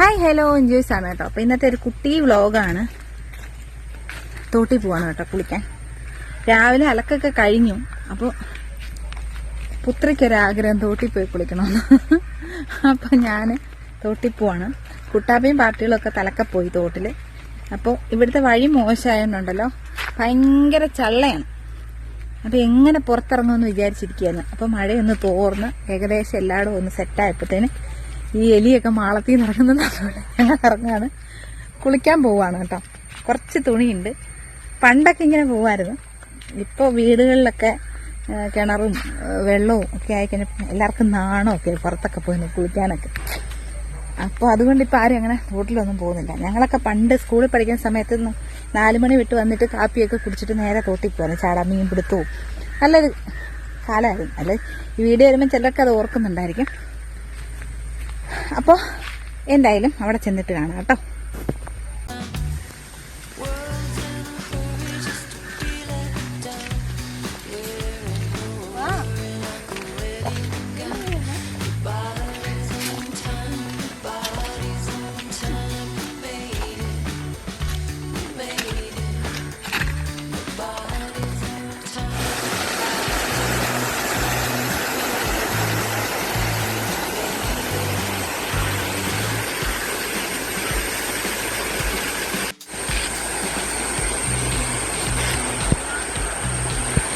Hi hello enjoys ആണ് കേട്ടോ. അപ്പോൾ ഇന്നത്തെ ഒരു കുട്ടി വ്ളോഗാണ്. തോട്ടിൽ പോവാണ് കേട്ടോ കുളിക്കാൻ. രാവിലെ അലക്കൊക്കെ കഴിഞ്ഞു. അപ്പോൾ പുത്രിക്കൊരാഗ്രഹം തോട്ടിൽ പോയി കുളിക്കണമെന്ന്. അപ്പോൾ ഞാൻ തോട്ടിൽ പോവാണ്. കുട്ടാപ്പയും പാർട്ടികളൊക്കെ തലക്കപ്പോയി തോട്ടിൽ. അപ്പോൾ ഇവിടുത്തെ വഴി മോശമായതുകൊണ്ടല്ലോ ഭയങ്കര ചള്ളയാണ്. അപ്പോൾ എങ്ങനെ പുറത്തിറങ്ങുമെന്ന് വിചാരിച്ചിരിക്കുകയാണ്. അപ്പോൾ മഴയൊന്ന് തോർന്ന് ഏകദേശം എല്ലായിടും ഒന്ന് സെറ്റായപ്പോഴത്തേന് ഈ എലിയൊക്കെ മാളത്തിൽ നിന്ന് ഇറങ്ങുന്നതാണ്. ഞങ്ങൾ ഇറങ്ങാണ്, കുളിക്കാൻ പോവാണ് കേട്ടോ. കുറച്ച് തുണിയുണ്ട്. പണ്ടൊക്കെ ഇങ്ങനെ പോവായിരുന്നു. ഇപ്പോൾ വീടുകളിലൊക്കെ കിണറും വെള്ളവും ഒക്കെ ആയിക്കഴിഞ്ഞപ്പോൾ എല്ലാവർക്കും നാണമൊക്കെ പുറത്തൊക്കെ പോയി കുളിക്കാനൊക്കെ. അപ്പോൾ അതുകൊണ്ട് ഇപ്പോൾ ആരും അങ്ങനെ തോട്ടിലൊന്നും പോകുന്നില്ല. ഞങ്ങളൊക്കെ പണ്ട് സ്കൂളിൽ പഠിക്കുന്ന സമയത്ത് 4 മണി വിട്ട് വന്നിട്ട് കാപ്പിയൊക്കെ കുടിച്ചിട്ട് നേരെ തോട്ടിൽ പോകുന്നു. ചാടാ മീൻ പിടുത്തവും നല്ലൊരു കാലമായിരുന്നു. അല്ലെ ഈ വീഡിയോ വരുമ്പോൾ ചിലർക്ക് അത് ഓർക്കുന്നുണ്ടായിരിക്കും. അപ്പോൾ എന്തായാലും അവിടെ ചെന്നിട്ട് കാണാം കേട്ടോ.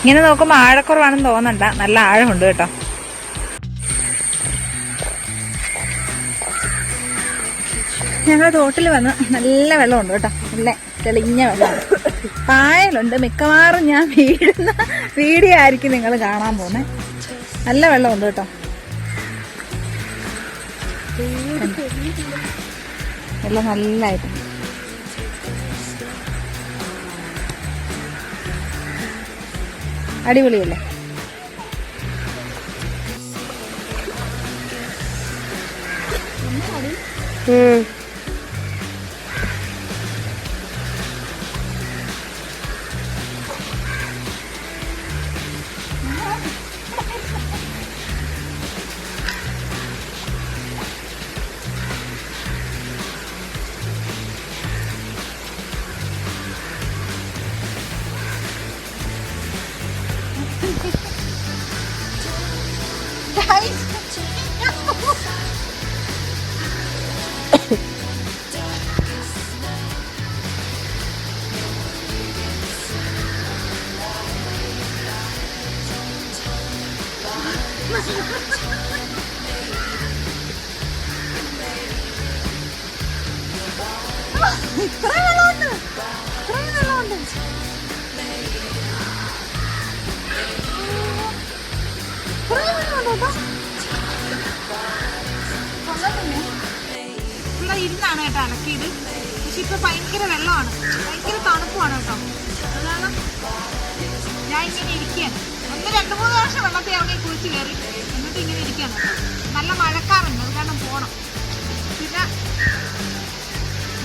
ഇങ്ങനെ നോക്കുമ്പോൾ ആഴക്കുറവാണെന്ന് തോന്നണ്ട, നല്ല ആഴമുണ്ട് കേട്ടോ. ഞങ്ങൾ തോട്ടിൽ വന്ന് നല്ല വെള്ളമുണ്ട് കേട്ടോ. നല്ല തെളിഞ്ഞ വെള്ളമാണ്. പായലുണ്ട്. മിക്കവാറും ഞാൻ വീഴുന്ന വീഡിയോ ആയിരിക്കും നിങ്ങൾ കാണാൻ പോകുന്നത്. നല്ല വെള്ളമുണ്ട് കേട്ടോ. വെള്ളം നല്ലതായിട്ടുണ്ട്. അടിപൊളിയല്ലേ? ഇവിടെ ഇരുന്നാണ് കേട്ടോ അലക്കിയത്. പക്ഷെ ഇപ്പൊ ഭയങ്കര വെള്ളമാണ്, ഭയങ്കര തണുപ്പുമാണ് കേട്ടോ. അതാണ് ഞാൻ ഇങ്ങനെ ഇരിക്കുകയാണ്. 1-2-3 വർഷം വെള്ളത്തിൽ ഇറങ്ങി കുളിച്ച് കയറി എന്നിട്ട് ഇങ്ങനെ ഇരിക്കുകയാണ്. നല്ല മഴക്കാറുണ്ട്, അത് കാരണം പോകണം. പിന്നെ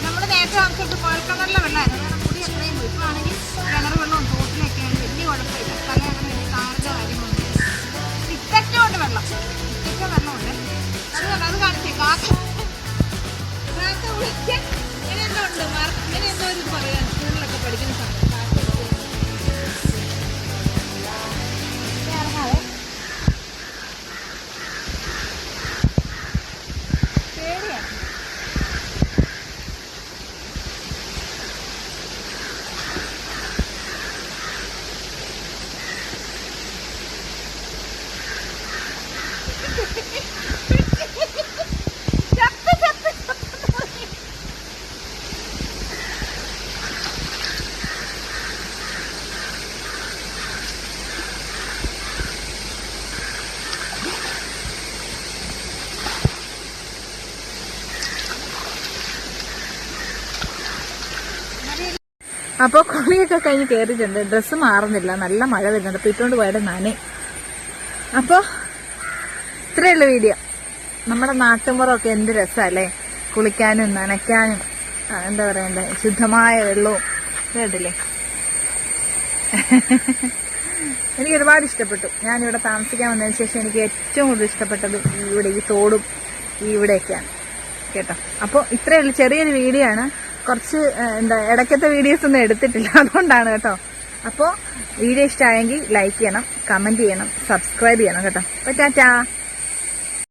നമ്മൾ നേരത്തെ താമസിച്ചിട്ട് കുഴൽക്കിണറിലെ വെള്ളമായിരുന്നു, കാരണം മുടി എത്രയും പോയി. ഇപ്പോഴാണെങ്കിൽ കിണർ വെള്ളവും തോട്ടിലൊക്കെയാണ്, വലിയ കുഴപ്പമില്ല. തല അങ്ങനെ വലിയ താരൻ്റെ കാര്യങ്ങളുണ്ട്. ഇറ്ററ്റുകൊണ്ട് വെള്ളം, ഇറ്ററ്റ വെള്ളമുണ്ട്. അത് കാണിച്ചേ കാക്ക വിളിക്കാൻ ഇങ്ങനെ എന്തോ ഉണ്ട്. ഇങ്ങനെ എന്തോ ഒരു പറയാൻ സ്കൂളിലൊക്കെ പഠിക്കുന്ന സമയത്ത് ഇറങ്ങാതെ പേടിയാണ്. അപ്പോൾ കുളിയൊക്കെ കഴിഞ്ഞ് കയറിയിട്ടുണ്ട്. ഡ്രസ്സ് മാറുന്നില്ല, നല്ല മഴ വരുന്നുണ്ട്. അപ്പോൾ ഇട്ടുകൊണ്ട് പോയിട്ട് നനേ. അപ്പോൾ ഇത്രയുള്ള വീഡിയോ. നമ്മുടെ നാട്ടുമ്പുറമൊക്കെ എന്ത് രസമല്ലേ, കുളിക്കാനും നനയ്ക്കാനും. എന്താ പറയണ്ടേ, ശുദ്ധമായ വെള്ളവും കേട്ടില്ലേ. എനിക്ക് ഒരുപാട് ഇഷ്ടപ്പെട്ടു. ഞാനിവിടെ താമസിക്കാൻ വന്നതിന് ശേഷം എനിക്ക് ഏറ്റവും കൂടുതൽ ഇഷ്ടപ്പെട്ടത് ഇവിടെ ഈ തോടും ഈ ഇവിടെയൊക്കെയാണ്. കേട്ടോ. അപ്പോൾ ഇത്രയേ ഉള്ളൂ, ചെറിയൊരു വീഡിയോ ആണ്. കുറച്ച് ഇടയ്ക്കത്തെ വീഡിയോസ് ഒന്നും എടുത്തിട്ടില്ല, അതുകൊണ്ടാണ് കേട്ടോ. അപ്പോൾ വീഡിയോ ഇഷ്ടമായെങ്കിൽ ലൈക്ക് ചെയ്യണം, കമന്റ് ചെയ്യണം, സബ്സ്ക്രൈബ് ചെയ്യണം കേട്ടോ. അപ്പോൾ ടാറ്റാ.